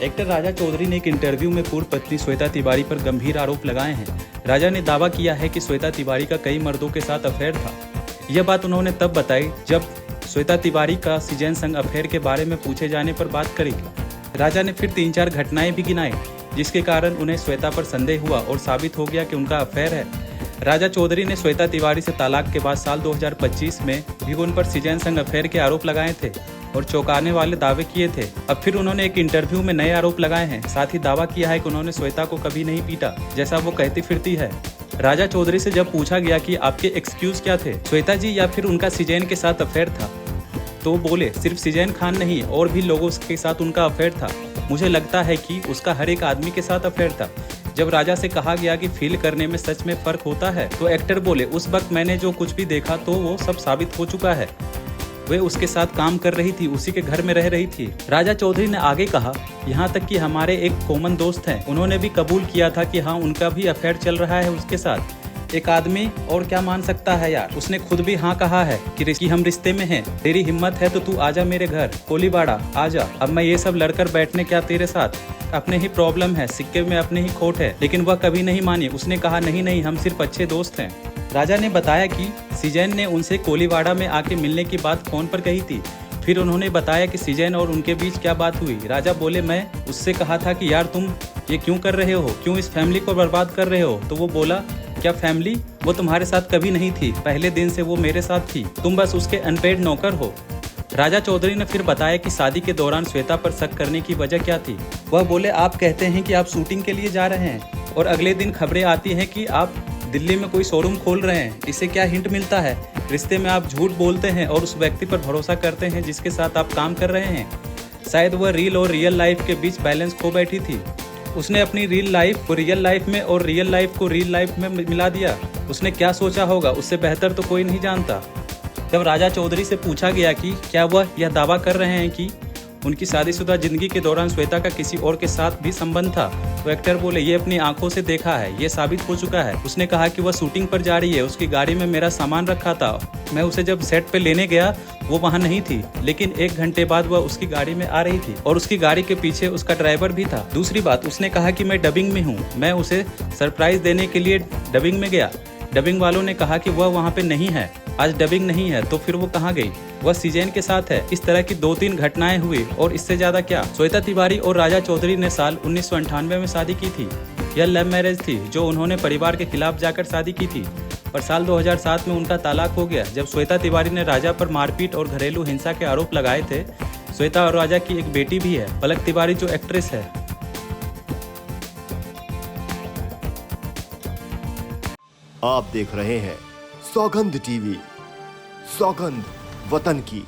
Actor राजा चौधरी ने एक interview में पूर्व पत्नी श्वेता तिवारी पर गंभीर आरोप लगाए हैं। राजा ने दावा किया है कि श्वेता तिवारी का कई मर्दों के साथ अफेयर था। यह बात उन्होंने तब बताई जब श्वेता तिवारी का सीजन संग अफेयर के बारे में पूछे जाने पर बात करी। राजा ने फिर 3-4 घटनाएं भी गिनाई जिसके कारण उन्हें श्वेता पर संदेह हुआ और साबित हो गया कि उनका अफेयर है। राजा चौधरी ने श्वेता तिवारी से तलाक के बाद साल 2025 में भी उन पर सीजन संग अफेयर के आरोप लगाए थे और चौंकाने वाले दावे किए थे। अब फिर उन्होंने एक इंटरव्यू में नए आरोप लगाए हैं। साथ ही दावा किया है कि उन्होंने श्वेता को कभी नहीं पीटा जैसा वो कहती फिरती है। राजा चौधरी से जब पूछा गया कि आपके एक्सक्यूज क्या थे, श्वेता जी या फिर उनका सीजन के साथ अफेयर था, तो बोले सिर्फ सीजन खान नहीं और भी लोगों के साथ उनका अफेयर था। मुझे लगता है कि उसका हर एक आदमी के साथ अफेयर था। जब राजा से कहा गया कि फील करने में सच में फर्क होता है तो एक्टर बोले उस वक्त मैंने जो कुछ भी देखा तो वो सब साबित हो चुका है। वे उसके साथ काम कर रही थी, उसी के घर में रह रही थी। राजा चौधरी ने आगे कहा, यहाँ तक कि हमारे एक कॉमन दोस्त हैं, उन्होंने भी कबूल किया था कि हाँ उनका भी अफेयर चल रहा है उसके साथ। एक आदमी और क्या मान सकता है यार। उसने खुद भी हाँ कहा है कि हम रिश्ते में हैं। तेरी हिम्मत है तो तू आजा मेरे घर कोलीबाड़ा आजा। अब मैं ये सब लड़कर बैठने क्या तेरे साथ। अपने ही प्रॉब्लम है, सिक्के में अपने ही खोट है। लेकिन वह कभी नहीं मानी। उसने कहा नहीं हम सिर्फ अच्छे दोस्त हैं। राजा ने बताया कि सीजन ने उनसे कोलीवाड़ा में आके मिलने की बात फोन पर कही थी। फिर उन्होंने बताया कि सीजन और उनके बीच क्या बात हुई। राजा बोले मैं उससे कहा था कि यार तुम ये क्यों कर रहे हो, क्यों इस फैमिली को बर्बाद कर रहे हो। तो वो बोला क्या फैमिली, वो तुम्हारे साथ कभी नहीं थी, पहले दिन से वो मेरे साथ थी, तुम बस उसके अनपेड नौकर हो। राजा चौधरी ने फिर बताया कि शादी के दौरान श्वेता पर शक करने की वजह क्या थी। वह बोले आप कहते हैं कि आप शूटिंग के लिए जा रहे हैं और अगले दिन खबरें आती हैं कि आप दिल्ली में कोई शोरूम खोल रहे हैं। इससे क्या हिंट मिलता है, रिश्ते में आप झूठ बोलते हैं और उस व्यक्ति पर भरोसा करते हैं जिसके साथ आप काम कर रहे हैं। शायद वह रील और रियल लाइफ के बीच बैलेंस खो बैठी थी। उसने अपनी रील लाइफ को रियल लाइफ में और रियल लाइफ को रील लाइफ में मिला दिया। उसने क्या सोचा होगा, उससे बेहतर तो कोई नहीं जानता। जब राजा चौधरी से पूछा गया कि क्या वह यह दावा कर रहे हैं कि उनकी शादीशुदा जिंदगी के दौरान श्वेता का किसी और के साथ भी संबंध था, तो एक्टर बोले ये अपनी आंखों से देखा है, ये साबित हो चुका है। उसने कहा कि वह शूटिंग पर जा रही है, उसकी गाड़ी में मेरा सामान रखा था, मैं उसे जब सेट पे लेने गया वो वहाँ नहीं थी, लेकिन 1 घंटे बाद वह उसकी गाड़ी में आ रही थी और उसकी गाड़ी के पीछे उसका ड्राइवर भी था। दूसरी बात, उसने कहा कि मैं डबिंग में हूँ, मैं उसे सरप्राइज देने के लिए डबिंग में गया। डबिंग वालों ने कहा कि वह वहाँ पे नहीं है, आज डबिंग नहीं है, तो फिर वो कहाँ गई, वह सीजन के साथ है। इस तरह की 2-3 घटनाएं हुई और इससे ज्यादा क्या। श्वेता तिवारी और राजा चौधरी ने साल 1998 में शादी की थी। यह लव मैरिज थी जो उन्होंने परिवार के खिलाफ जाकर शादी की थी, पर साल 2007 में उनका तलाक हो गया जब श्वेता तिवारी ने राजा पर मारपीट और घरेलू हिंसा के आरोप लगाए थे। श्वेता और राजा की एक बेटी भी है, पलक तिवारी, जो एक्ट्रेस है। आप देख रहे हैं सौगंध टीवी, सौगंध वतन की।